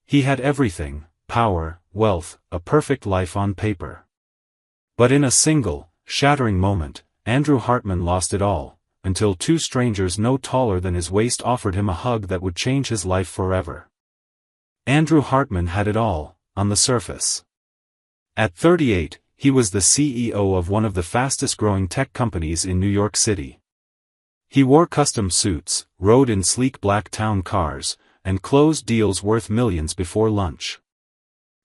He had everything: power, wealth, a perfect life on paper. But in a single, shattering moment, Andrew Hartman lost it all, until two strangers no taller than his waist offered him a hug that would change his life forever. Andrew Hartman had it all, on the surface. At 38, he was the CEO of one of the fastest-growing tech companies in New York City. He wore custom suits, rode in sleek black town cars, and closed deals worth millions before lunch.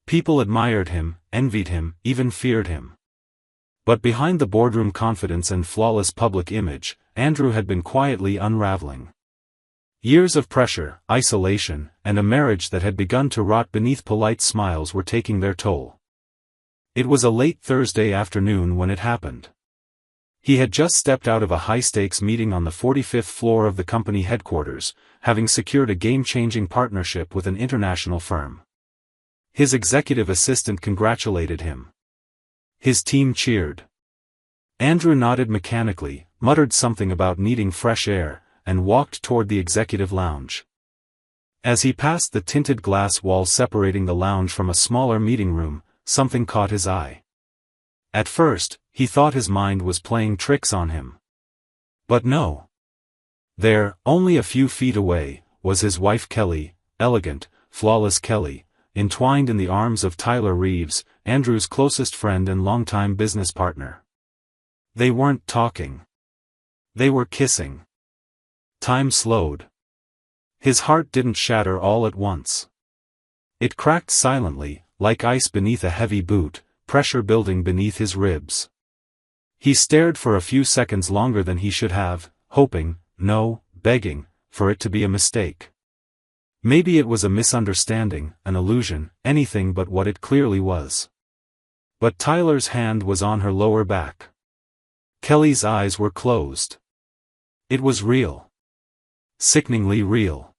People admired him, envied him, even feared him. But behind the boardroom confidence and flawless public image, Andrew had been quietly unraveling. Years of pressure, isolation, and a marriage that had begun to rot beneath polite smiles were taking their toll. It was a late Thursday afternoon when it happened. He had just stepped out of a high-stakes meeting on the 45th floor of the company headquarters, having secured a game-changing partnership with an international firm. His executive assistant congratulated him. His team cheered. Andrew nodded mechanically, muttered something about needing fresh air, and walked toward the executive lounge. As he passed the tinted glass wall separating the lounge from a smaller meeting room, something caught his eye. At first, he thought his mind was playing tricks on him. But no. There, only a few feet away, was his wife Kelly, elegant, flawless Kelly, entwined in the arms of Tyler Reeves, Andrew's closest friend and longtime business partner. They weren't talking. They were kissing. Time slowed. His heart didn't shatter all at once. It cracked silently, like ice beneath a heavy boot, pressure building beneath his ribs. He stared for a few seconds longer than he should have, hoping, no, begging, for it to be a mistake. Maybe it was a misunderstanding, an illusion, anything but what it clearly was. But Tyler's hand was on her lower back. Kelly's eyes were closed. It was real. Sickeningly real.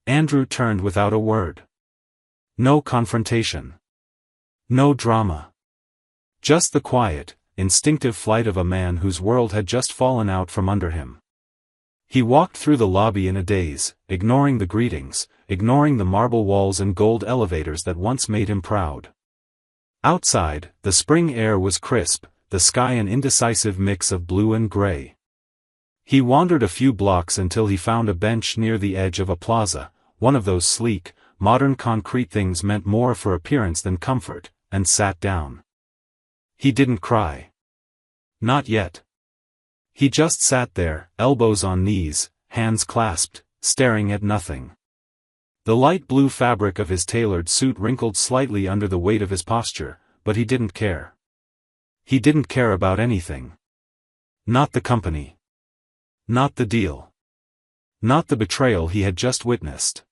Andrew turned without a word. No confrontation. No drama. Just the quiet, instinctive flight of a man whose world had just fallen out from under him. He walked through the lobby in a daze, ignoring the greetings, ignoring the marble walls and gold elevators that once made him proud. Outside, the spring air was crisp, the sky an indecisive mix of blue and gray. He wandered a few blocks until he found a bench near the edge of a plaza, one of those sleek, modern concrete things meant more for appearance than comfort, and sat down. He didn't cry. Not yet. He just sat there, elbows on knees, hands clasped, staring at nothing. The light blue fabric of his tailored suit wrinkled slightly under the weight of his posture, but he didn't care. He didn't care about anything. Not the company. Not the deal. Not the betrayal he had just witnessed.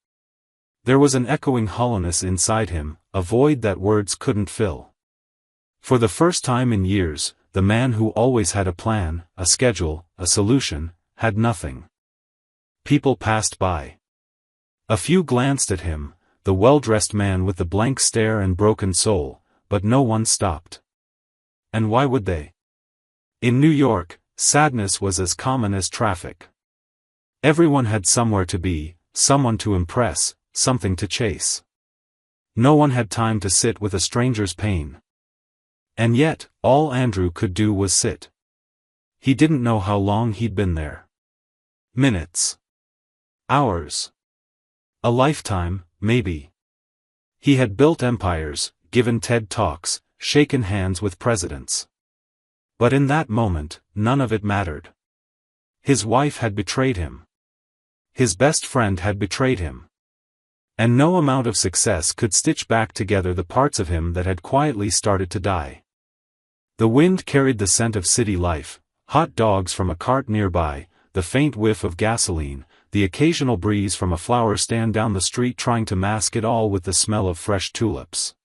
There was an echoing hollowness inside him, a void that words couldn't fill. For the first time in years, the man who always had a plan, a schedule, a solution, had nothing. People passed by. A few glanced at him, the well-dressed man with the blank stare and broken soul, but no one stopped. And why would they? In New York, sadness was as common as traffic. Everyone had somewhere to be, someone to impress, something to chase. No one had time to sit with a stranger's pain. And yet, all Andrew could do was sit. He didn't know how long he'd been there. Minutes. Hours. A lifetime, maybe. He had built empires, given TED Talks, shaken hands with presidents. But in that moment, none of it mattered. His wife had betrayed him. His best friend had betrayed him. And no amount of success could stitch back together the parts of him that had quietly started to die. The wind carried the scent of city life, hot dogs from a cart nearby, the faint whiff of gasoline, the occasional breeze from a flower stand down the street trying to mask it all with the smell of fresh tulips.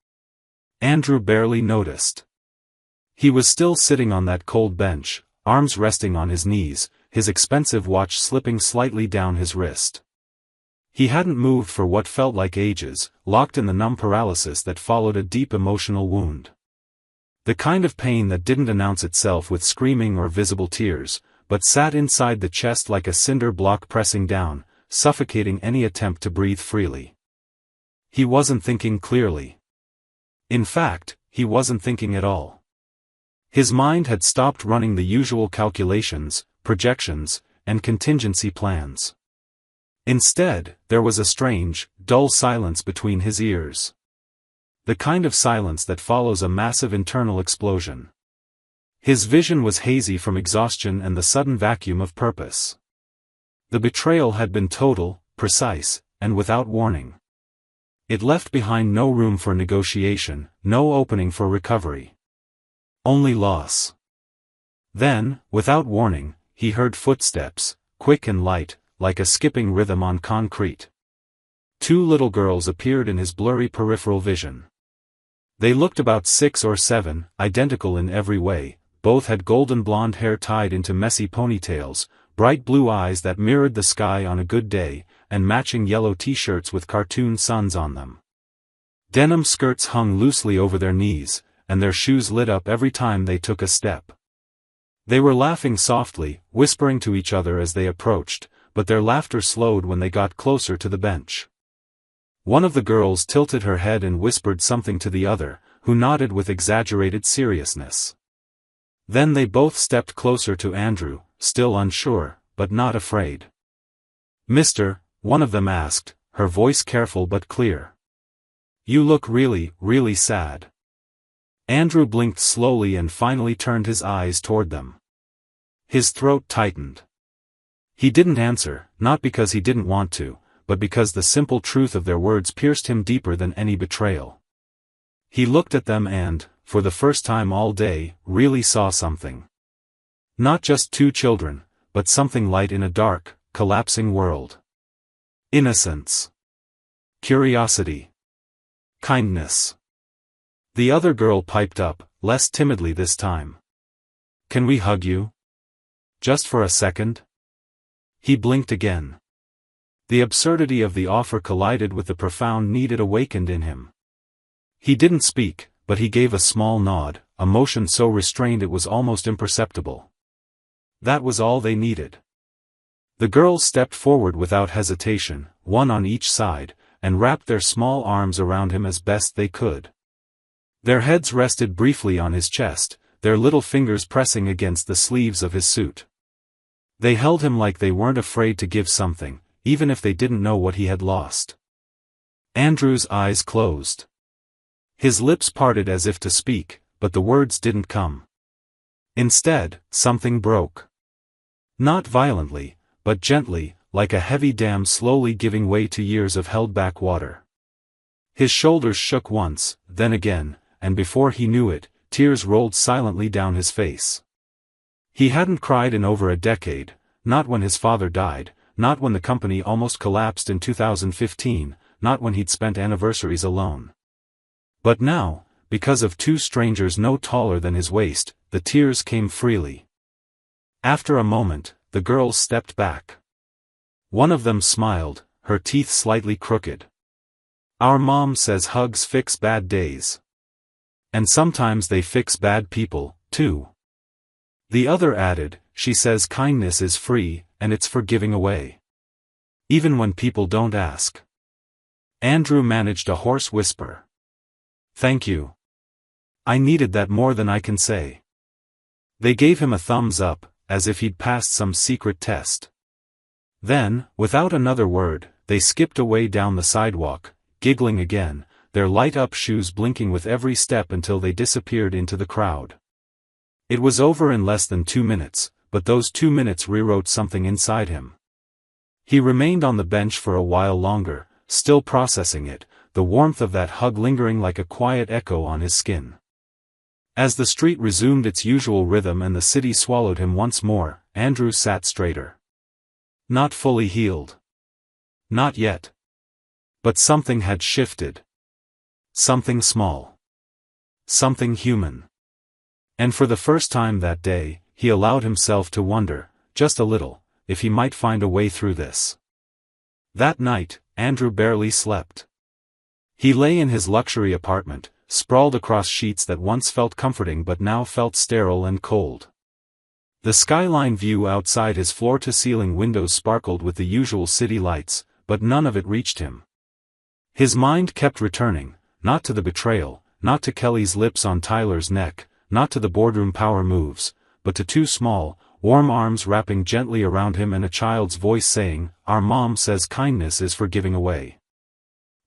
Andrew barely noticed. He was still sitting on that cold bench, arms resting on his knees, his expensive watch slipping slightly down his wrist. He hadn't moved for what felt like ages, locked in the numb paralysis that followed a deep emotional wound. The kind of pain that didn't announce itself with screaming or visible tears, but sat inside the chest like a cinder block pressing down, suffocating any attempt to breathe freely. He wasn't thinking clearly. In fact, he wasn't thinking at all. His mind had stopped running the usual calculations, projections, and contingency plans. Instead, there was a strange, dull silence between his ears. The kind of silence that follows a massive internal explosion. His vision was hazy from exhaustion and the sudden vacuum of purpose. The betrayal had been total, precise, and without warning. It left behind no room for negotiation, no opening for recovery. Only loss. Then, without warning, he heard footsteps, quick and light, like a skipping rhythm on concrete. 2 little girls appeared in his blurry peripheral vision. They looked about 6 or 7, identical in every way. Both had golden blonde hair tied into messy ponytails, bright blue eyes that mirrored the sky on a good day, and matching yellow t-shirts with cartoon suns on them. Denim skirts hung loosely over their knees, and their shoes lit up every time they took a step. They were laughing softly, whispering to each other as they approached, but their laughter slowed when they got closer to the bench. One of the girls tilted her head and whispered something to the other, who nodded with exaggerated seriousness. Then they both stepped closer to Andrew, still unsure, but not afraid. "Mister," one of them asked, her voice careful but clear. "You look really, really sad." Andrew blinked slowly and finally turned his eyes toward them. His throat tightened. He didn't answer, not because he didn't want to, but because the simple truth of their words pierced him deeper than any betrayal. He looked at them and, for the first time all day, really saw something. Not just 2 children, but something light in a dark, collapsing world. Innocence. Curiosity. Kindness. The other girl piped up, less timidly this time. "Can we hug you? Just for a second?" He blinked again. The absurdity of the offer collided with the profound need it awakened in him. He didn't speak, but he gave a small nod, a motion so restrained it was almost imperceptible. That was all they needed. The girls stepped forward without hesitation, one on each side, and wrapped their small arms around him as best they could. Their heads rested briefly on his chest, their little fingers pressing against the sleeves of his suit. They held him like they weren't afraid to give something, even if they didn't know what he had lost. Andrew's eyes closed. His lips parted as if to speak, but the words didn't come. Instead, something broke. Not violently, but gently, like a heavy dam slowly giving way to years of held-back water. His shoulders shook once, then again, and before he knew it, tears rolled silently down his face. He hadn't cried in over a decade, not when his father died, not when the company almost collapsed in 2015, not when he'd spent anniversaries alone. But now, because of 2 strangers no taller than his waist, the tears came freely. After a moment, the girls stepped back. One of them smiled, her teeth slightly crooked. "Our mom says hugs fix bad days. And sometimes they fix bad people, too." The other added, "She says kindness is free, and it's for giving away. Even when people don't ask." Andrew managed a hoarse whisper. "Thank you. I needed that more than I can say." They gave him a thumbs up, as if he'd passed some secret test. Then, without another word, they skipped away down the sidewalk, giggling again, their light-up shoes blinking with every step until they disappeared into the crowd. It was over in less than 2 minutes, but those 2 minutes rewrote something inside him. He remained on the bench for a while longer, still processing it, the warmth of that hug lingering like a quiet echo on his skin. As the street resumed its usual rhythm and the city swallowed him once more, Andrew sat straighter. Not fully healed. Not yet. But something had shifted. Something small. Something human. And for the first time that day, he allowed himself to wonder, just a little, if he might find a way through this. That night, Andrew barely slept. He lay in his luxury apartment, sprawled across sheets that once felt comforting but now felt sterile and cold. The skyline view outside his floor-to-ceiling windows sparkled with the usual city lights, but none of it reached him. His mind kept returning, not to the betrayal, not to Kelly's lips on Tyler's neck, not to the boardroom power moves, but to two small, warm arms wrapping gently around him and a child's voice saying, "Our mom says kindness is for giving away."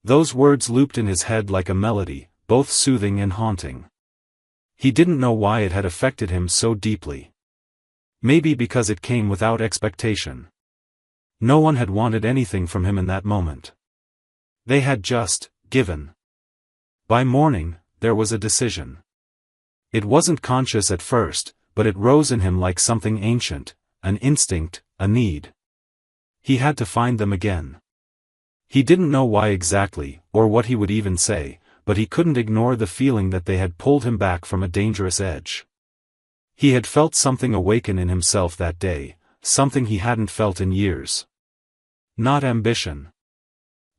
Those words looped in his head like a melody, both soothing and haunting. He didn't know why it had affected him so deeply. Maybe because it came without expectation. No one had wanted anything from him in that moment. They had just given. By morning, there was a decision. It wasn't conscious at first, but it rose in him like something ancient, an instinct, a need. He had to find them again. He didn't know why exactly, or what he would even say, but he couldn't ignore the feeling that they had pulled him back from a dangerous edge. He had felt something awaken in himself that day, something he hadn't felt in years. Not ambition.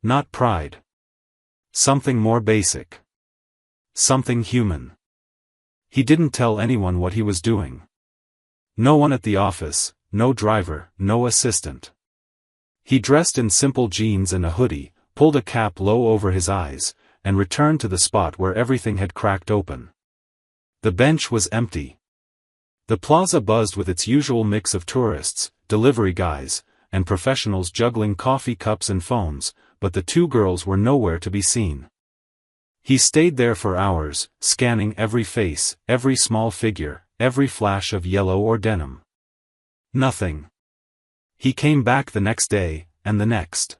Not pride. Something more basic. Something human. He didn't tell anyone what he was doing. No one at the office, no driver, no assistant. He dressed in simple jeans and a hoodie, pulled a cap low over his eyes, and returned to the spot where everything had cracked open. The bench was empty. The plaza buzzed with its usual mix of tourists, delivery guys, and professionals juggling coffee cups and phones, but the two girls were nowhere to be seen. He stayed there for hours, scanning every face, every small figure, every flash of yellow or denim. Nothing. He came back the next day, and the next.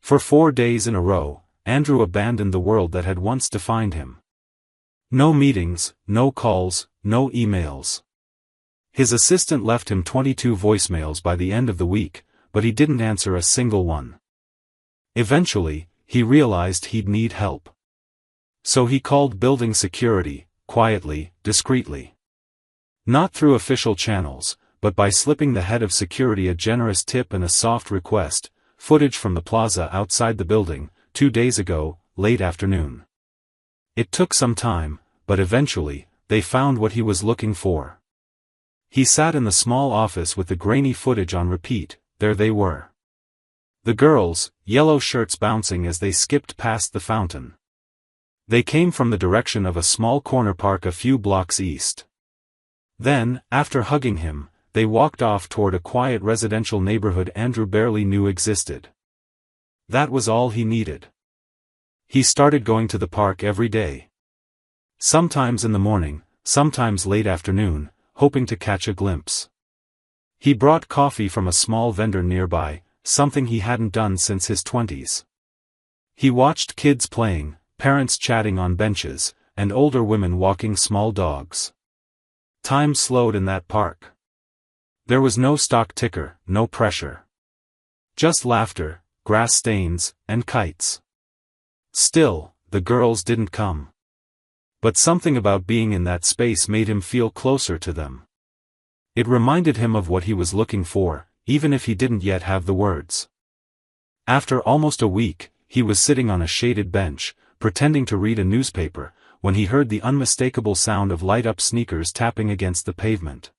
For 4 days in a row, Andrew abandoned the world that had once defined him. No meetings, no calls, no emails. His assistant left him 22 voicemails by the end of the week, but he didn't answer a single one. Eventually, he realized he'd need help. So he called building security, quietly, discreetly. Not through official channels, but by slipping the head of security a generous tip and a soft request, footage from the plaza outside the building, 2 days ago, late afternoon. It took some time, but eventually, they found what he was looking for. He sat in the small office with the grainy footage on repeat. There they were. The girls, yellow shirts bouncing as they skipped past the fountain. They came from the direction of a small corner park a few blocks east. Then, after hugging him, they walked off toward a quiet residential neighborhood Andrew barely knew existed. That was all he needed. He started going to the park every day. Sometimes in the morning, sometimes late afternoon, hoping to catch a glimpse. He brought coffee from a small vendor nearby, something he hadn't done since his 20s. He watched kids playing, parents chatting on benches, and older women walking small dogs. Time slowed in that park. There was no stock ticker, no pressure. Just laughter, grass stains, and kites. Still, the girls didn't come. But something about being in that space made him feel closer to them. It reminded him of what he was looking for, even if he didn't yet have the words. After almost a week, he was sitting on a shaded bench, pretending to read a newspaper, when he heard the unmistakable sound of light-up sneakers tapping against the pavement.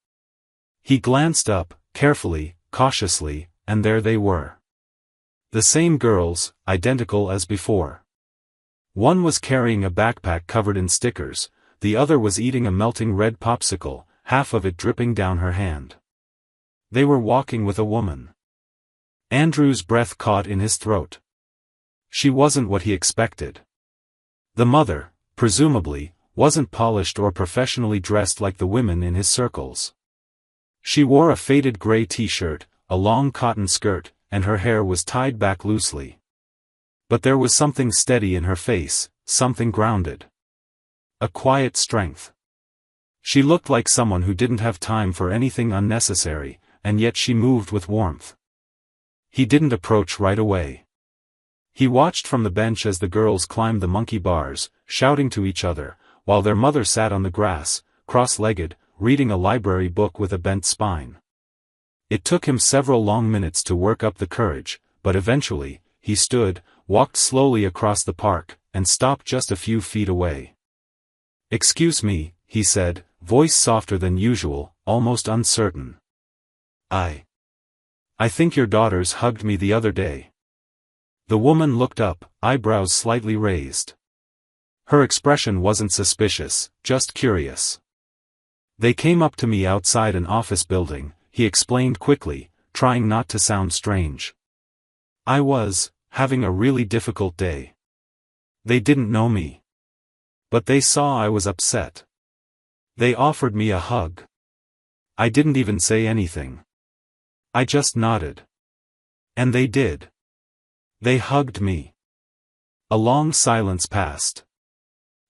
He glanced up, carefully, cautiously, and there they were. The same girls, identical as before. One was carrying a backpack covered in stickers, the other was eating a melting red popsicle, half of it dripping down her hand. They were walking with a woman. Andrew's breath caught in his throat. She wasn't what he expected. The mother, presumably, wasn't polished or professionally dressed like the women in his circles. She wore a faded gray t-shirt, a long cotton skirt, and her hair was tied back loosely. But there was something steady in her face, something grounded. A quiet strength. She looked like someone who didn't have time for anything unnecessary, and yet she moved with warmth. He didn't approach right away. He watched from the bench as the girls climbed the monkey bars, shouting to each other, while their mother sat on the grass, cross-legged, reading a library book with a bent spine. It took him several long minutes to work up the courage, but eventually, he stood, walked slowly across the park, and stopped just a few feet away. "Excuse me," he said, voice softer than usual, almost uncertain. I think your daughters hugged me the other day." The woman looked up, eyebrows slightly raised. Her expression wasn't suspicious, just curious. They came up to me outside an office building, he explained quickly, trying not to sound strange. I was having a really difficult day. They didn't know me. But they saw I was upset. They offered me a hug. I didn't even say anything. I just nodded. And they did. They hugged me. A long silence passed.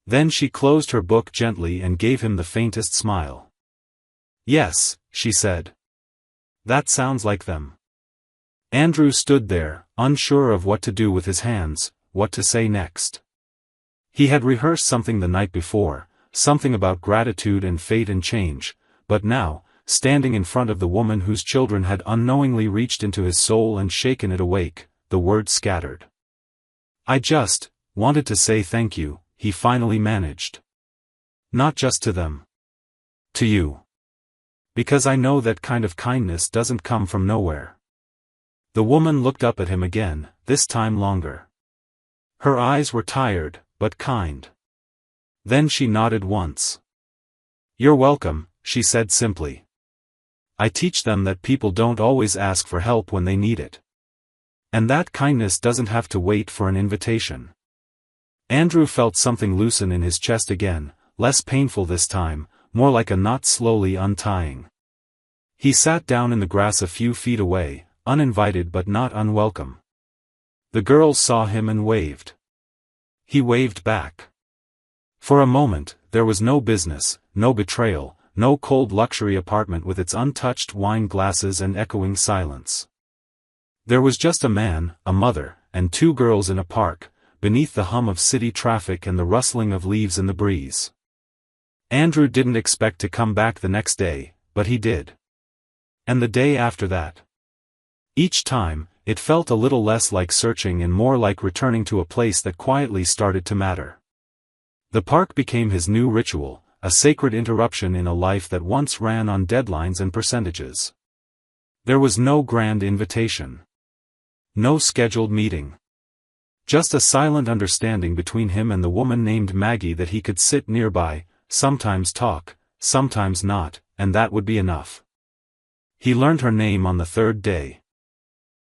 Then she closed her book gently and gave him the faintest smile. Yes, she said. That sounds like them. Andrew stood there, unsure of what to do with his hands, what to say next. He had rehearsed something the night before, something about gratitude and fate and change, but now, standing in front of the woman whose children had unknowingly reached into his soul and shaken it awake, the words scattered. I just wanted to say thank you, he finally managed. Not just to them. To you. Because I know that kind of kindness doesn't come from nowhere. The woman looked up at him again, this time longer. Her eyes were tired, but kind. Then she nodded once. You're welcome, she said simply. I teach them that people don't always ask for help when they need it. And that kindness doesn't have to wait for an invitation. Andrew felt something loosen in his chest again, less painful this time, more like a knot slowly untying. He sat down in the grass a few feet away, uninvited but not unwelcome. The girls saw him and waved. He waved back. For a moment, there was no business, no betrayal, no cold luxury apartment with its untouched wine glasses and echoing silence. There was just a man, a mother, and two girls in a park, beneath the hum of city traffic and the rustling of leaves in the breeze. Andrew didn't expect to come back the next day, but he did. And the day after that. Each time, it felt a little less like searching and more like returning to a place that quietly started to matter. The park became his new ritual, a sacred interruption in a life that once ran on deadlines and percentages. There was no grand invitation. No scheduled meeting. Just a silent understanding between him and the woman named Maggie that he could sit nearby, sometimes talk, sometimes not, and that would be enough. He learned her name on the third day.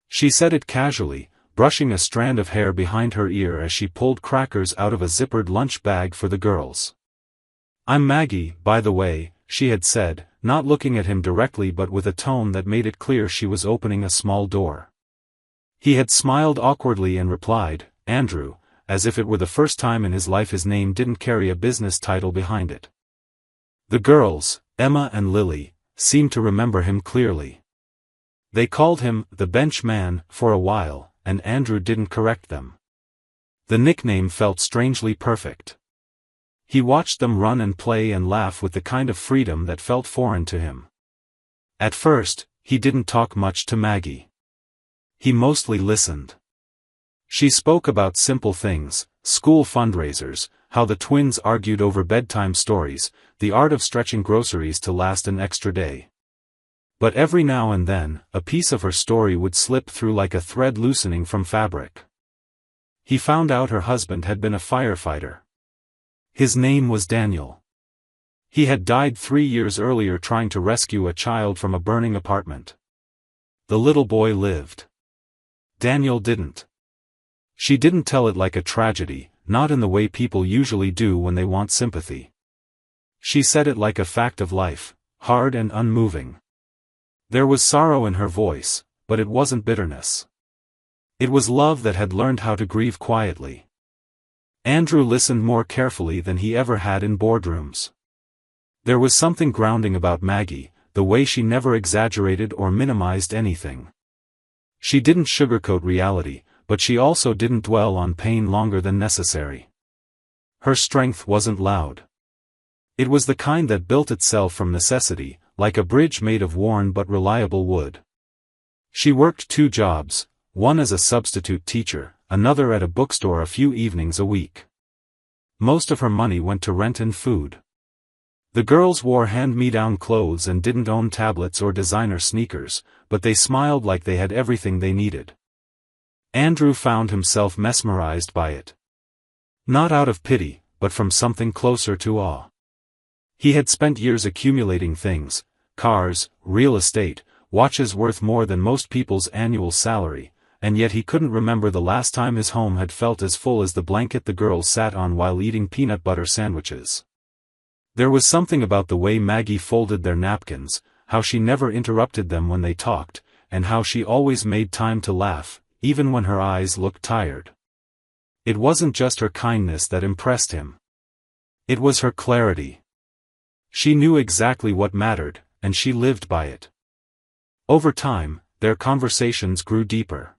She said it casually, brushing a strand of hair behind her ear as she pulled crackers out of a zippered lunch bag for the girls. I'm Maggie, by the way, she had said, not looking at him directly but with a tone that made it clear she was opening a small door. He had smiled awkwardly and replied, Andrew, as if it were the first time in his life his name didn't carry a business title behind it. The girls, Emma and Lily, seemed to remember him clearly. They called him the bench man for a while, and Andrew didn't correct them. The nickname felt strangely perfect. He watched them run and play and laugh with the kind of freedom that felt foreign to him. At first, he didn't talk much to Maggie. He mostly listened. She spoke about simple things, school fundraisers, how the twins argued over bedtime stories, the art of stretching groceries to last an extra day. But every now and then, a piece of her story would slip through like a thread loosening from fabric. He found out her husband had been a firefighter. His name was Daniel. He had died 3 years earlier trying to rescue a child from a burning apartment. The little boy lived. Daniel didn't. She didn't tell it like a tragedy, not in the way people usually do when they want sympathy. She said it like a fact of life, hard and unmoving. There was sorrow in her voice, but it wasn't bitterness. It was love that had learned how to grieve quietly. Andrew listened more carefully than he ever had in boardrooms. There was something grounding about Maggie, the way she never exaggerated or minimized anything. She didn't sugarcoat reality, but she also didn't dwell on pain longer than necessary. Her strength wasn't loud. It was the kind that built itself from necessity, like a bridge made of worn but reliable wood. She worked 2 jobs, one as a substitute teacher, another at a bookstore a few evenings a week. Most of her money went to rent and food. The girls wore hand-me-down clothes and didn't own tablets or designer sneakers, but they smiled like they had everything they needed. Andrew found himself mesmerized by it. Not out of pity, but from something closer to awe. He had spent years accumulating things, cars, real estate, watches worth more than most people's annual salary, and yet he couldn't remember the last time his home had felt as full as the blanket the girls sat on while eating peanut butter sandwiches. There was something about the way Maggie folded their napkins, how she never interrupted them when they talked, and how she always made time to laugh, even when her eyes looked tired. It wasn't just her kindness that impressed him. It was her clarity. She knew exactly what mattered, and she lived by it. Over time, their conversations grew deeper.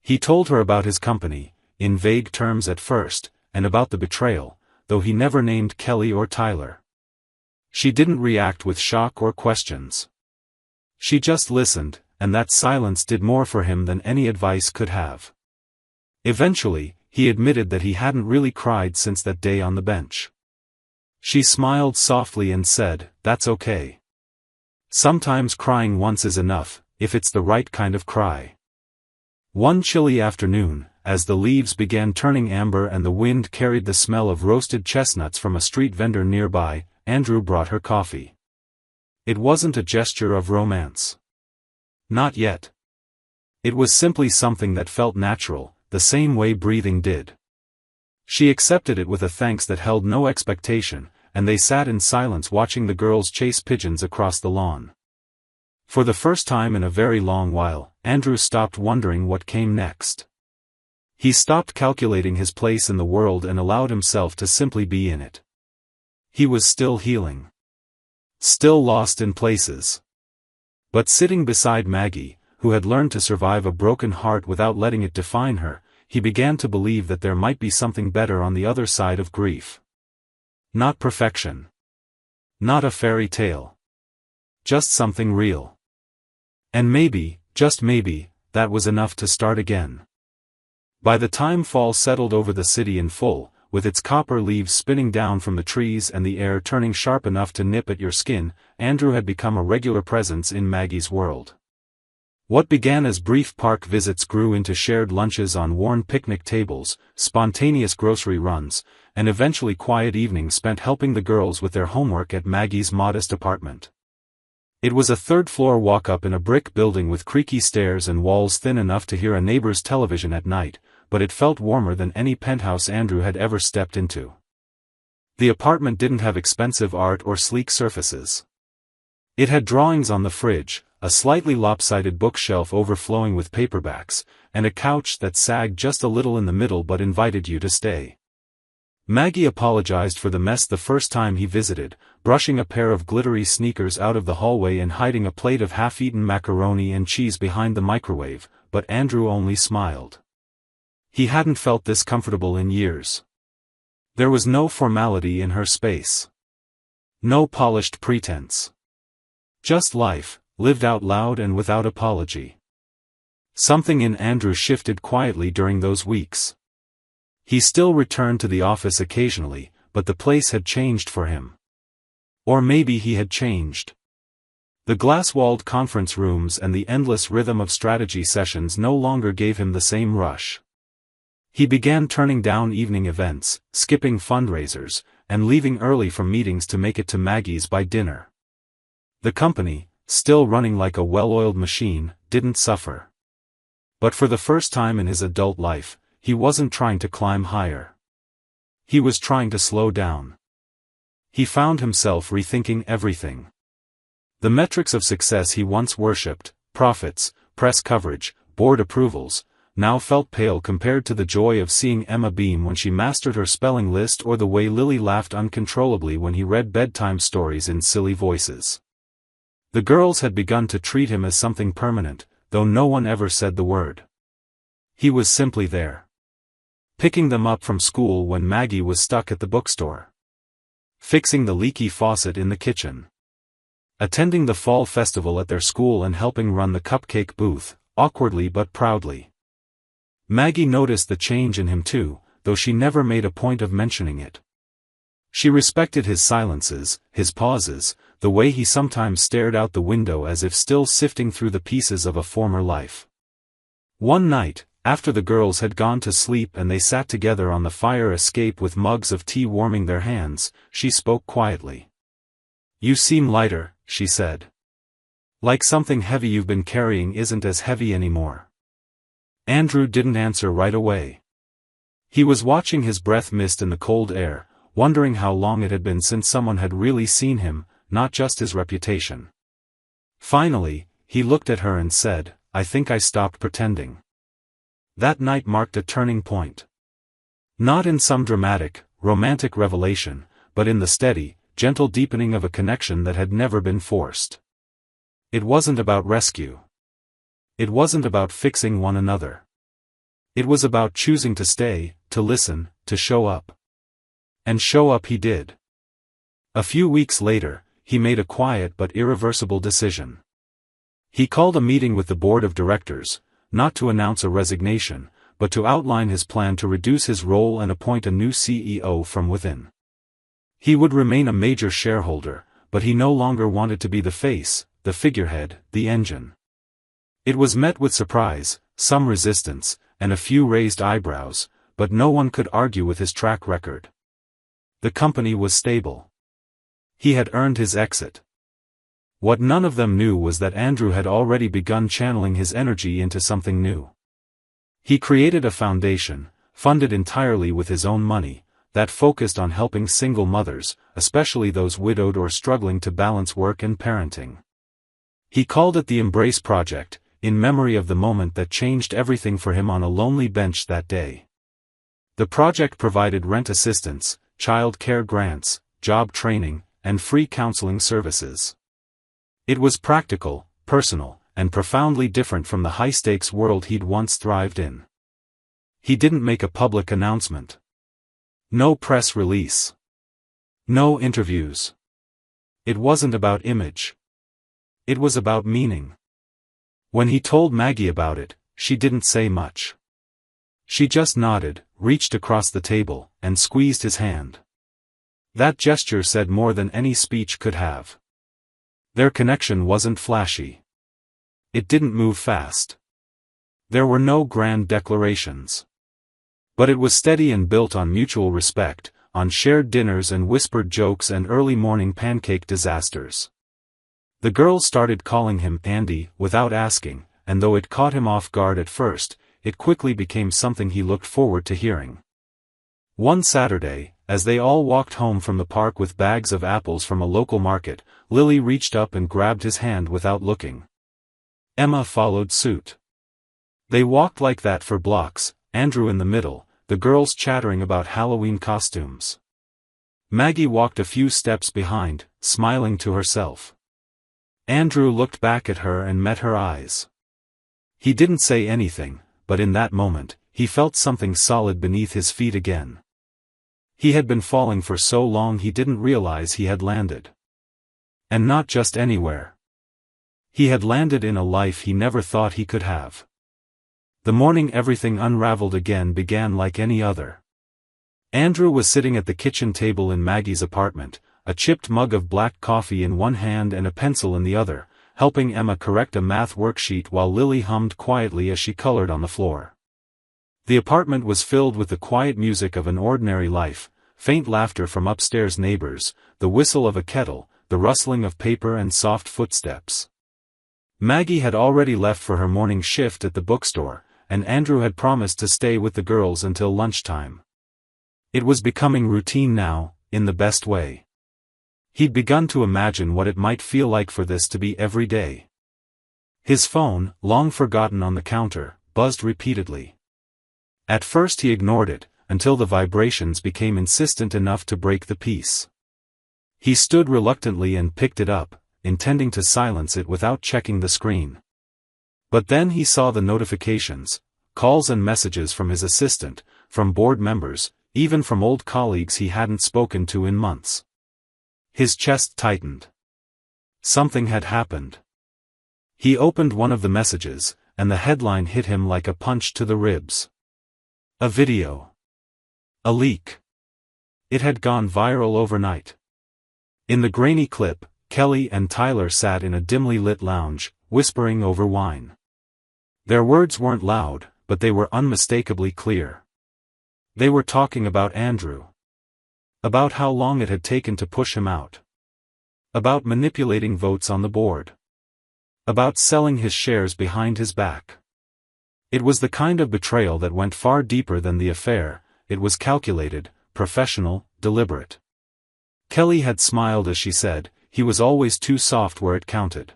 He told her about his company, in vague terms at first, and about the betrayal, though he never named Kelly or Tyler. She didn't react with shock or questions. She just listened, and that silence did more for him than any advice could have. Eventually, he admitted that he hadn't really cried since that day on the bench. She smiled softly and said, "That's okay. Sometimes crying once is enough, if it's the right kind of cry." One chilly afternoon, as the leaves began turning amber and the wind carried the smell of roasted chestnuts from a street vendor nearby, Andrew brought her coffee. It wasn't a gesture of romance. Not yet. It was simply something that felt natural, the same way breathing did. She accepted it with a thanks that held no expectation, and they sat in silence watching the girls chase pigeons across the lawn. For the first time in a very long while, Andrew stopped wondering what came next. He stopped calculating his place in the world and allowed himself to simply be in it. He was still healing. Still lost in places. But sitting beside Maggie, who had learned to survive a broken heart without letting it define her, he began to believe that there might be something better on the other side of grief. Not perfection. Not a fairy tale. Just something real. And maybe, just maybe, that was enough to start again. By the time fall settled over the city in full, with its copper leaves spinning down from the trees and the air turning sharp enough to nip at your skin, Andrew had become a regular presence in Maggie's world. What began as brief park visits grew into shared lunches on worn picnic tables, spontaneous grocery runs, and eventually quiet evenings spent helping the girls with their homework at Maggie's modest apartment. It was a third-floor walk-up in a brick building with creaky stairs and walls thin enough to hear a neighbor's television at night, but it felt warmer than any penthouse Andrew had ever stepped into. The apartment didn't have expensive art or sleek surfaces. It had drawings on the fridge, a slightly lopsided bookshelf overflowing with paperbacks, and a couch that sagged just a little in the middle but invited you to stay. Maggie apologized for the mess the first time he visited, brushing a pair of glittery sneakers out of the hallway and hiding a plate of half-eaten macaroni and cheese behind the microwave, but Andrew only smiled. He hadn't felt this comfortable in years. There was no formality in her space. No polished pretense. Just life, lived out loud and without apology. Something in Andrew shifted quietly during those weeks. He still returned to the office occasionally, but the place had changed for him. Or maybe he had changed. The glass-walled conference rooms and the endless rhythm of strategy sessions no longer gave him the same rush. He began turning down evening events, skipping fundraisers, and leaving early from meetings to make it to Maggie's by dinner. The company, still running like a well-oiled machine, didn't suffer. But for the first time in his adult life, he wasn't trying to climb higher. He was trying to slow down. He found himself rethinking everything. The metrics of success he once worshipped, profits, press coverage, board approvals, now felt pale compared to the joy of seeing Emma beam when she mastered her spelling list or the way Lily laughed uncontrollably when he read bedtime stories in silly voices. The girls had begun to treat him as something permanent, though no one ever said the word. He was simply there. Picking them up from school when Maggie was stuck at the bookstore. Fixing the leaky faucet in the kitchen. Attending the fall festival at their school and helping run the cupcake booth, awkwardly but proudly. Maggie noticed the change in him too, though she never made a point of mentioning it. She respected his silences, his pauses, the way he sometimes stared out the window as if still sifting through the pieces of a former life. One night, After the girls had gone to sleep and they sat together on the fire escape with mugs of tea warming their hands, she spoke quietly. "You seem lighter," she said. "Like something heavy you've been carrying isn't as heavy anymore." Andrew didn't answer right away. He was watching his breath mist in the cold air, wondering how long it had been since someone had really seen him, not just his reputation. Finally, he looked at her and said, "I think I stopped pretending." That night marked a turning point. Not in some dramatic, romantic revelation, but in the steady, gentle deepening of a connection that had never been forced. It wasn't about rescue. It wasn't about fixing one another. It was about choosing to stay, to listen, to show up. And show up he did. A few weeks later, he made a quiet but irreversible decision. He called a meeting with the board of directors, not to announce a resignation, but to outline his plan to reduce his role and appoint a new CEO from within. He would remain a major shareholder, but he no longer wanted to be the face, the figurehead, the engine. It was met with surprise, some resistance, and a few raised eyebrows, but no one could argue with his track record. The company was stable. He had earned his exit. What none of them knew was that Andrew had already begun channeling his energy into something new. He created a foundation, funded entirely with his own money, that focused on helping single mothers, especially those widowed or struggling to balance work and parenting. He called it the Embrace Project, in memory of the moment that changed everything for him on a lonely bench that day. The project provided rent assistance, child care grants, job training, and free counseling services. It was practical, personal, and profoundly different from the high-stakes world he'd once thrived in. He didn't make a public announcement. No press release. No interviews. It wasn't about image. It was about meaning. When he told Maggie about it, she didn't say much. She just nodded, reached across the table, and squeezed his hand. That gesture said more than any speech could have. Their connection wasn't flashy. It didn't move fast. There were no grand declarations. But it was steady and built on mutual respect, on shared dinners and whispered jokes and early morning pancake disasters. The girls started calling him Andy without asking, and though it caught him off guard at first, it quickly became something he looked forward to hearing. One Saturday, as they all walked home from the park with bags of apples from a local market, Lily reached up and grabbed his hand without looking. Emma followed suit. They walked like that for blocks, Andrew in the middle, the girls chattering about Halloween costumes. Maggie walked a few steps behind, smiling to herself. Andrew looked back at her and met her eyes. He didn't say anything, but in that moment, he felt something solid beneath his feet again. He had been falling for so long he didn't realize he had landed. And not just anywhere. He had landed in a life he never thought he could have. The morning everything unraveled again began like any other. Andrew was sitting at the kitchen table in Maggie's apartment, a chipped mug of black coffee in one hand and a pencil in the other, helping Emma correct a math worksheet while Lily hummed quietly as she colored on the floor. The apartment was filled with the quiet music of an ordinary life, faint laughter from upstairs neighbors, the whistle of a kettle, the rustling of paper and soft footsteps. Maggie had already left for her morning shift at the bookstore, and Andrew had promised to stay with the girls until lunchtime. It was becoming routine now, in the best way. He'd begun to imagine what it might feel like for this to be every day. His phone, long forgotten on the counter, buzzed repeatedly. At first he ignored it, until the vibrations became insistent enough to break the peace. He stood reluctantly and picked it up, intending to silence it without checking the screen. But then he saw the notifications, calls and messages from his assistant, from board members, even from old colleagues he hadn't spoken to in months. His chest tightened. Something had happened. He opened one of the messages, and the headline hit him like a punch to the ribs. A video. A leak. It had gone viral overnight. In the grainy clip, Kelly and Tyler sat in a dimly lit lounge, whispering over wine. Their words weren't loud, but they were unmistakably clear. They were talking about Andrew. About how long it had taken to push him out. About manipulating votes on the board. About selling his shares behind his back. It was the kind of betrayal that went far deeper than the affair. It was calculated, professional, deliberate. Kelly had smiled as she said, "He was always too soft where it counted."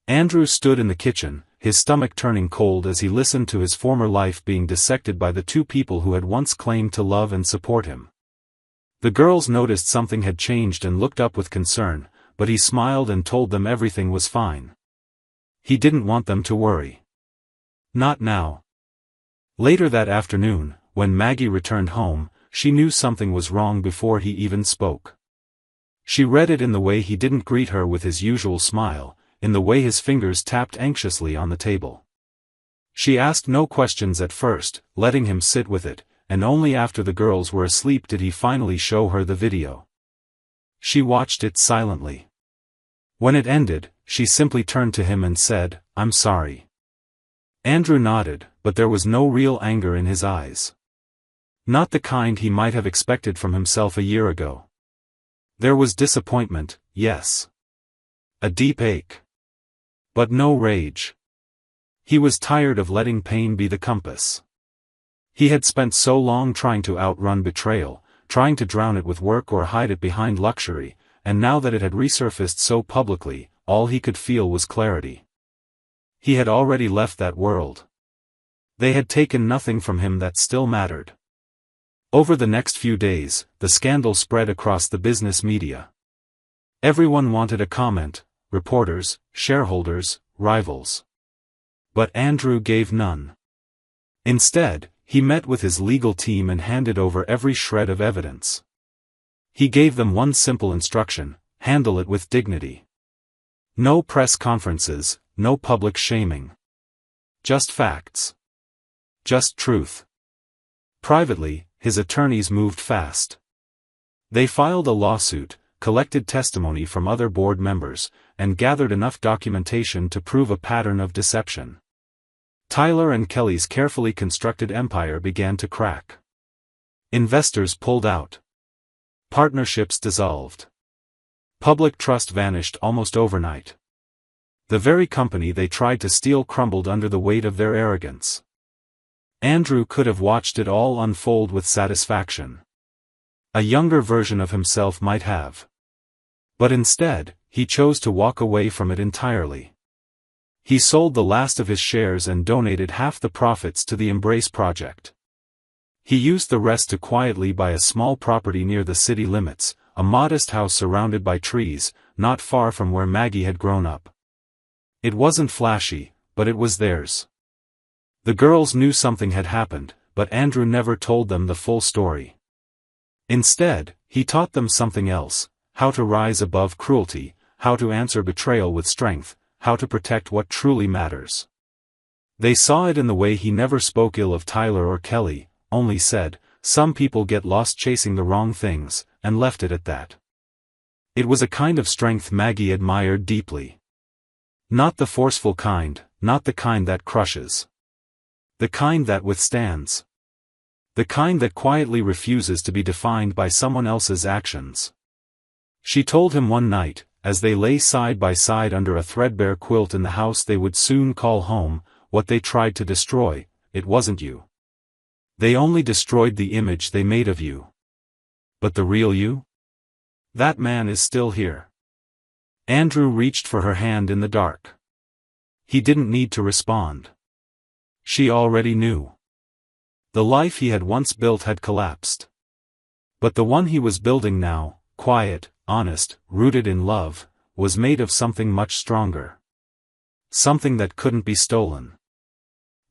Andrew stood in the kitchen, his stomach turning cold as he listened to his former life being dissected by the two people who had once claimed to love and support him. The girls noticed something had changed and looked up with concern, but he smiled and told them everything was fine. He didn't want them to worry. Not now. Later that afternoon, when Maggie returned home, she knew something was wrong before he even spoke. She read it in the way he didn't greet her with his usual smile, in the way his fingers tapped anxiously on the table. She asked no questions at first, letting him sit with it, and only after the girls were asleep did he finally show her the video. She watched it silently. When it ended, she simply turned to him and said, "I'm sorry." Andrew nodded, but there was no real anger in his eyes. Not the kind he might have expected from himself a year ago. There was disappointment, yes. A deep ache. But no rage. He was tired of letting pain be the compass. He had spent so long trying to outrun betrayal, trying to drown it with work or hide it behind luxury, and now that it had resurfaced so publicly, all he could feel was clarity. He had already left that world. They had taken nothing from him that still mattered. Over the next few days, the scandal spread across the business media. Everyone wanted a comment, reporters, shareholders, rivals. But Andrew gave none. Instead, he met with his legal team and handed over every shred of evidence. He gave them one simple instruction: handle it with dignity. No press conferences, no public shaming. Just facts. Just truth. Privately, his attorneys moved fast. They filed a lawsuit, collected testimony from other board members, and gathered enough documentation to prove a pattern of deception. Tyler and Kelly's carefully constructed empire began to crack. Investors pulled out. Partnerships dissolved. Public trust vanished almost overnight. The very company they tried to steal crumbled under the weight of their arrogance. Andrew could have watched it all unfold with satisfaction. A younger version of himself might have. But instead, he chose to walk away from it entirely. He sold the last of his shares and donated half the profits to the Embrace Project. He used the rest to quietly buy a small property near the city limits, a modest house surrounded by trees, not far from where Maggie had grown up. It wasn't flashy, but it was theirs. The girls knew something had happened, but Andrew never told them the full story. Instead, he taught them something else: how to rise above cruelty, how to answer betrayal with strength, how to protect what truly matters. They saw it in the way he never spoke ill of Tyler or Kelly, only said, "Some people get lost chasing the wrong things," and left it at that. It was a kind of strength Maggie admired deeply. Not the forceful kind, not the kind that crushes. The kind that withstands. The kind that quietly refuses to be defined by someone else's actions. She told him one night, as they lay side by side under a threadbare quilt in the house they would soon call home, "What they tried to destroy, it wasn't you. They only destroyed the image they made of you. But the real you? That man is still here." Andrew reached for her hand in the dark. He didn't need to respond. She already knew. The life he had once built had collapsed. But the one he was building now, quiet, honest, rooted in love, was made of something much stronger. Something that couldn't be stolen.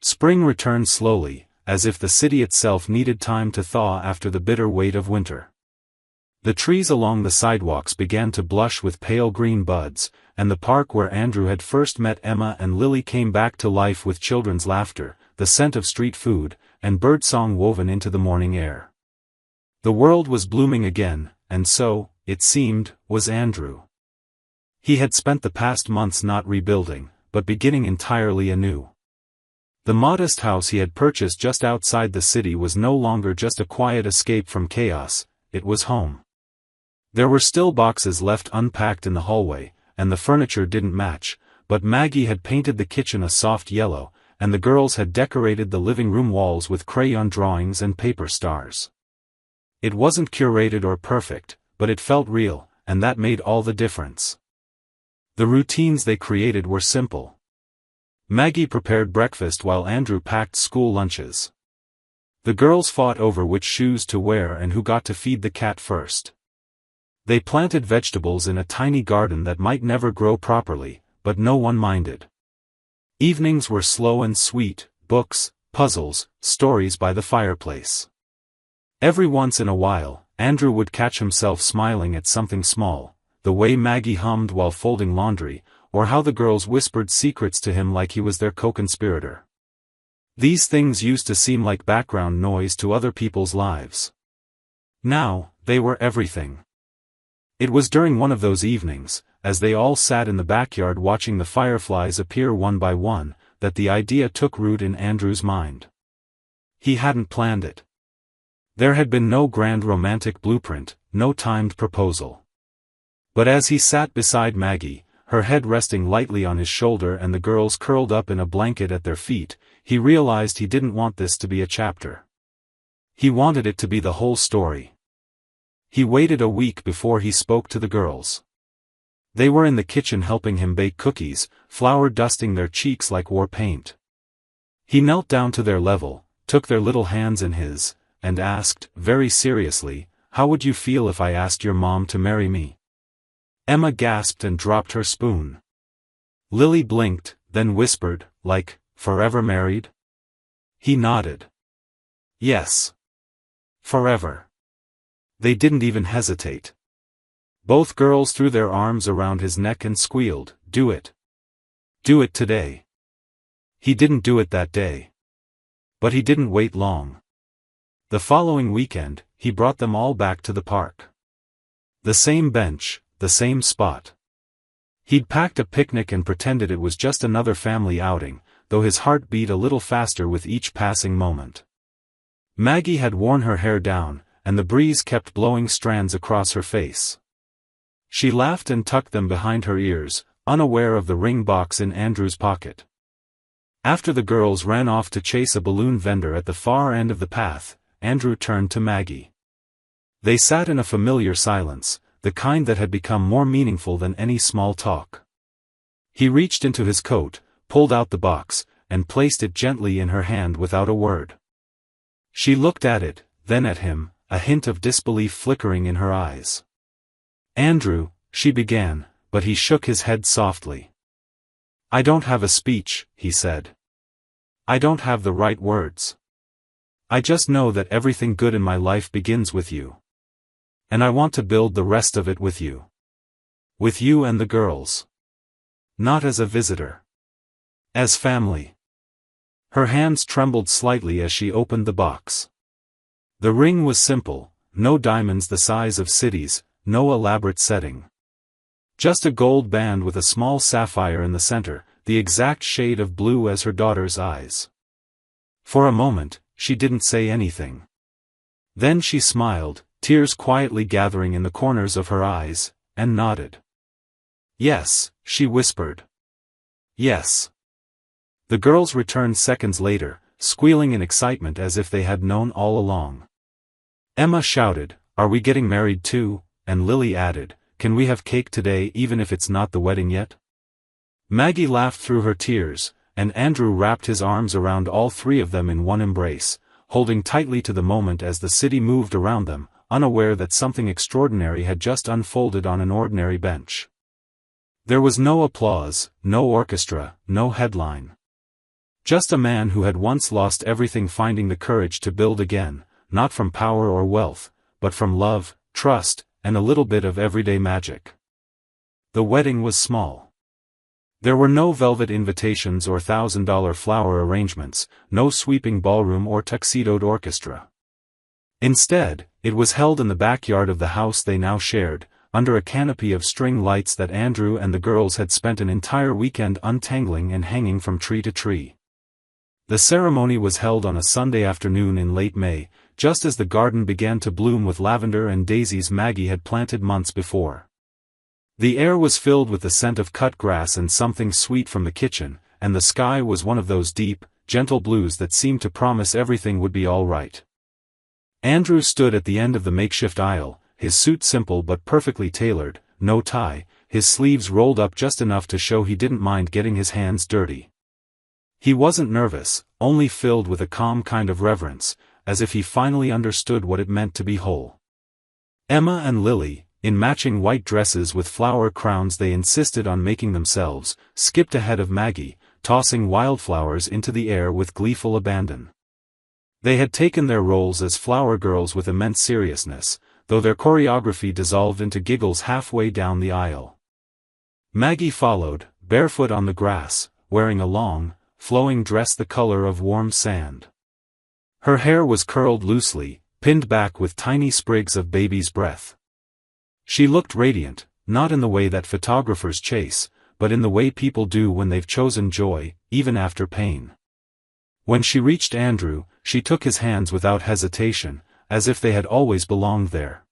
Spring returned slowly, as if the city itself needed time to thaw after the bitter weight of winter. The trees along the sidewalks began to blush with pale green buds, and the park where Andrew had first met Emma and Lily came back to life with children's laughter, the scent of street food, and birdsong woven into the morning air. The world was blooming again, and so, it seemed, was Andrew. He had spent the past months not rebuilding, but beginning entirely anew. The modest house he had purchased just outside the city was no longer just a quiet escape from chaos, it was home. There were still boxes left unpacked in the hallway, and the furniture didn't match, but Maggie had painted the kitchen a soft yellow, and the girls had decorated the living room walls with crayon drawings and paper stars. It wasn't curated or perfect, but it felt real, and that made all the difference. The routines they created were simple. Maggie prepared breakfast while Andrew packed school lunches. The girls fought over which shoes to wear and who got to feed the cat first. They planted vegetables in a tiny garden that might never grow properly, but no one minded. Evenings were slow and sweet, books, puzzles, stories by the fireplace. Every once in a while, Andrew would catch himself smiling at something small, the way Maggie hummed while folding laundry, or how the girls whispered secrets to him like he was their co-conspirator. These things used to seem like background noise to other people's lives. Now, they were everything. It was during one of those evenings, as they all sat in the backyard watching the fireflies appear one by one, that the idea took root in Andrew's mind. He hadn't planned it. There had been no grand romantic blueprint, no timed proposal. But as he sat beside Maggie, her head resting lightly on his shoulder and the girls curled up in a blanket at their feet, he realized he didn't want this to be a chapter. He wanted it to be the whole story. He waited a week before he spoke to the girls. They were in the kitchen helping him bake cookies, flour dusting their cheeks like war paint. He knelt down to their level, took their little hands in his, and asked, very seriously, "How would you feel if I asked your mom to marry me?" Emma gasped and dropped her spoon. Lily blinked, then whispered, like, "Forever married?" He nodded. "Yes. Forever." They didn't even hesitate. Both girls threw their arms around his neck and squealed, "Do it. Do it today." He didn't do it that day. But he didn't wait long. The following weekend, he brought them all back to the park. The same bench, the same spot. He'd packed a picnic and pretended it was just another family outing, though his heart beat a little faster with each passing moment. Maggie had worn her hair down, and the breeze kept blowing strands across her face. She laughed and tucked them behind her ears, unaware of the ring box in Andrew's pocket. After the girls ran off to chase a balloon vendor at the far end of the path, Andrew turned to Maggie. They sat in a familiar silence, the kind that had become more meaningful than any small talk. He reached into his coat, pulled out the box, and placed it gently in her hand without a word. She looked at it, then at him, a hint of disbelief flickering in her eyes. "Andrew," she began, but he shook his head softly. "I don't have a speech," he said. "I don't have the right words. I just know that everything good in my life begins with you. And I want to build the rest of it with you. With you and the girls. Not as a visitor. As family." Her hands trembled slightly as she opened the box. The ring was simple, no diamonds the size of cities, no elaborate setting. Just a gold band with a small sapphire in the center, the exact shade of blue as her daughter's eyes. For a moment, she didn't say anything. Then she smiled, tears quietly gathering in the corners of her eyes, and nodded. "Yes," she whispered. "Yes." The girls returned seconds later, squealing in excitement as if they had known all along. Emma shouted, "Are we getting married too?" And Lily added, "Can we have cake today even if it's not the wedding yet?" Maggie laughed through her tears, and Andrew wrapped his arms around all three of them in one embrace, holding tightly to the moment as the city moved around them, unaware that something extraordinary had just unfolded on an ordinary bench. There was no applause, no orchestra, no headline. Just a man who had once lost everything finding the courage to build again, not from power or wealth, but from love, trust, and a little bit of everyday magic. The wedding was small. There were no velvet invitations or $1,000 flower arrangements, no sweeping ballroom or tuxedoed orchestra. Instead, it was held in the backyard of the house they now shared, under a canopy of string lights that Andrew and the girls had spent an entire weekend untangling and hanging from tree to tree. The ceremony was held on a Sunday afternoon in late May, just as the garden began to bloom with lavender and daisies Maggie had planted months before. The air was filled with the scent of cut grass and something sweet from the kitchen, and the sky was one of those deep, gentle blues that seemed to promise everything would be all right. Andrew stood at the end of the makeshift aisle, his suit simple but perfectly tailored, no tie, his sleeves rolled up just enough to show he didn't mind getting his hands dirty. He wasn't nervous, only filled with a calm kind of reverence, as if he finally understood what it meant to be whole. Emma and Lily, in matching white dresses with flower crowns they insisted on making themselves, skipped ahead of Maggie, tossing wildflowers into the air with gleeful abandon. They had taken their roles as flower girls with immense seriousness, though their choreography dissolved into giggles halfway down the aisle. Maggie followed, barefoot on the grass, wearing a long, flowing dress the color of warm sand. Her hair was curled loosely, pinned back with tiny sprigs of baby's breath. She looked radiant, not in the way that photographers chase, but in the way people do when they've chosen joy, even after pain. When she reached Andrew, she took his hands without hesitation, as if they had always belonged there.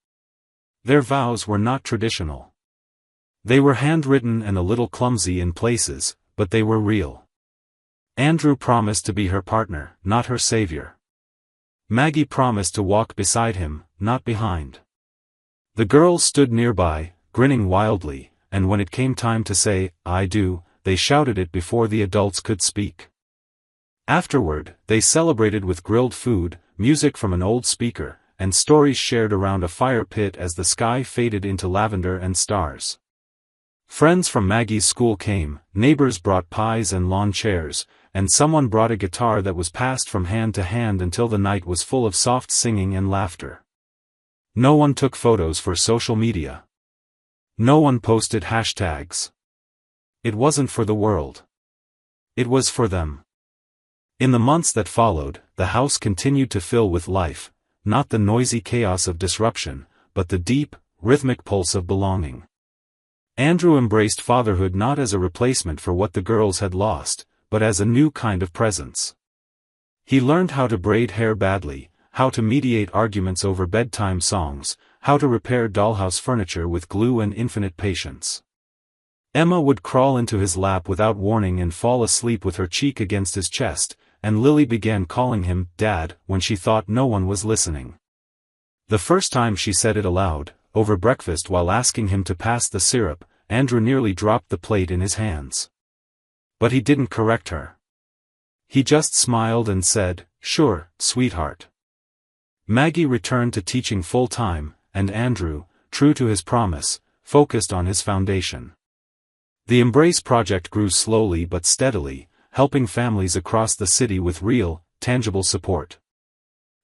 Their vows were not traditional. They were handwritten and a little clumsy in places, but they were real. Andrew promised to be her partner, not her savior. Maggie promised to walk beside him, not behind. The girls stood nearby, grinning wildly, and when it came time to say, "I do," they shouted it before the adults could speak. Afterward, they celebrated with grilled food, music from an old speaker, and stories shared around a fire pit as the sky faded into lavender and stars. Friends from Maggie's school came, neighbors brought pies and lawn chairs, and someone brought a guitar that was passed from hand to hand until the night was full of soft singing and laughter. No one took photos for social media. No one posted hashtags. It wasn't for the world. It was for them. In the months that followed, the house continued to fill with life, not the noisy chaos of disruption, but the deep, rhythmic pulse of belonging. Andrew embraced fatherhood not as a replacement for what the girls had lost, but as a new kind of presence. He learned how to braid hair badly, how to mediate arguments over bedtime songs, how to repair dollhouse furniture with glue and infinite patience. Emma would crawl into his lap without warning and fall asleep with her cheek against his chest, and Lily began calling him Dad when she thought no one was listening. The first time she said it aloud, over breakfast while asking him to pass the syrup, Andrew nearly dropped the plate in his hands. But he didn't correct her. He just smiled and said, "Sure, sweetheart." Maggie returned to teaching full-time, and Andrew, true to his promise, focused on his foundation. The Embrace project grew slowly but steadily, helping families across the city with real, tangible support.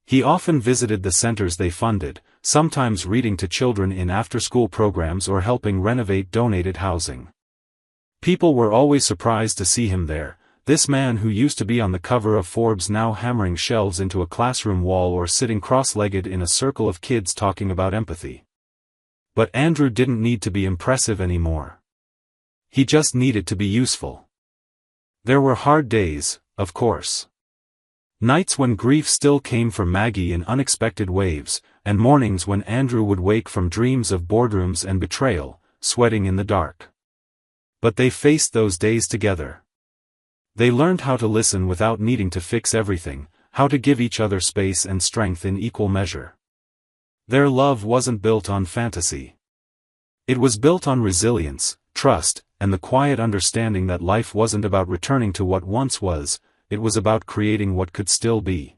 He often visited the centers they funded, sometimes reading to children in after-school programs or helping renovate donated housing. People were always surprised to see him there, this man who used to be on the cover of Forbes now hammering shelves into a classroom wall or sitting cross-legged in a circle of kids talking about empathy. But Andrew didn't need to be impressive anymore. He just needed to be useful. There were hard days, of course. Nights when grief still came for Maggie in unexpected waves, and mornings when Andrew would wake from dreams of boardrooms and betrayal, sweating in the dark. But they faced those days together. They learned how to listen without needing to fix everything, how to give each other space and strength in equal measure. Their love wasn't built on fantasy. It was built on resilience, trust, and the quiet understanding that life wasn't about returning to what once was, it was about creating what could still be.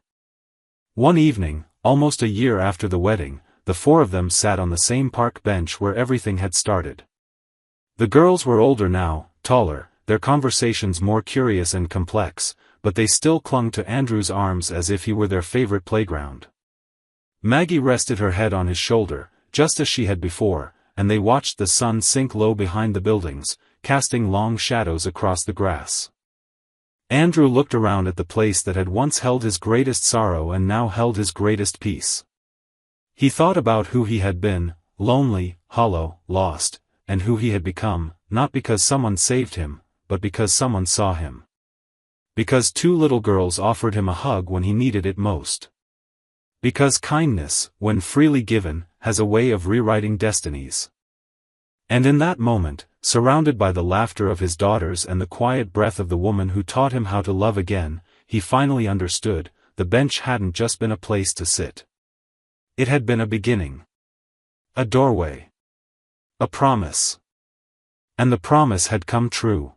One evening, almost a year after the wedding, the four of them sat on the same park bench where everything had started. The girls were older now, taller, their conversations more curious and complex, but they still clung to Andrew's arms as if he were their favorite playground. Maggie rested her head on his shoulder, just as she had before, and they watched the sun sink low behind the buildings, casting long shadows across the grass. Andrew looked around at the place that had once held his greatest sorrow and now held his greatest peace. He thought about who he had been, lonely, hollow, lost, and who he had become, not because someone saved him, but because someone saw him. Because two little girls offered him a hug when he needed it most. Because kindness, when freely given, has a way of rewriting destinies. And in that moment, surrounded by the laughter of his daughters and the quiet breath of the woman who taught him how to love again, he finally understood, the bench hadn't just been a place to sit. It had been a beginning. A doorway. A promise. And the promise had come true.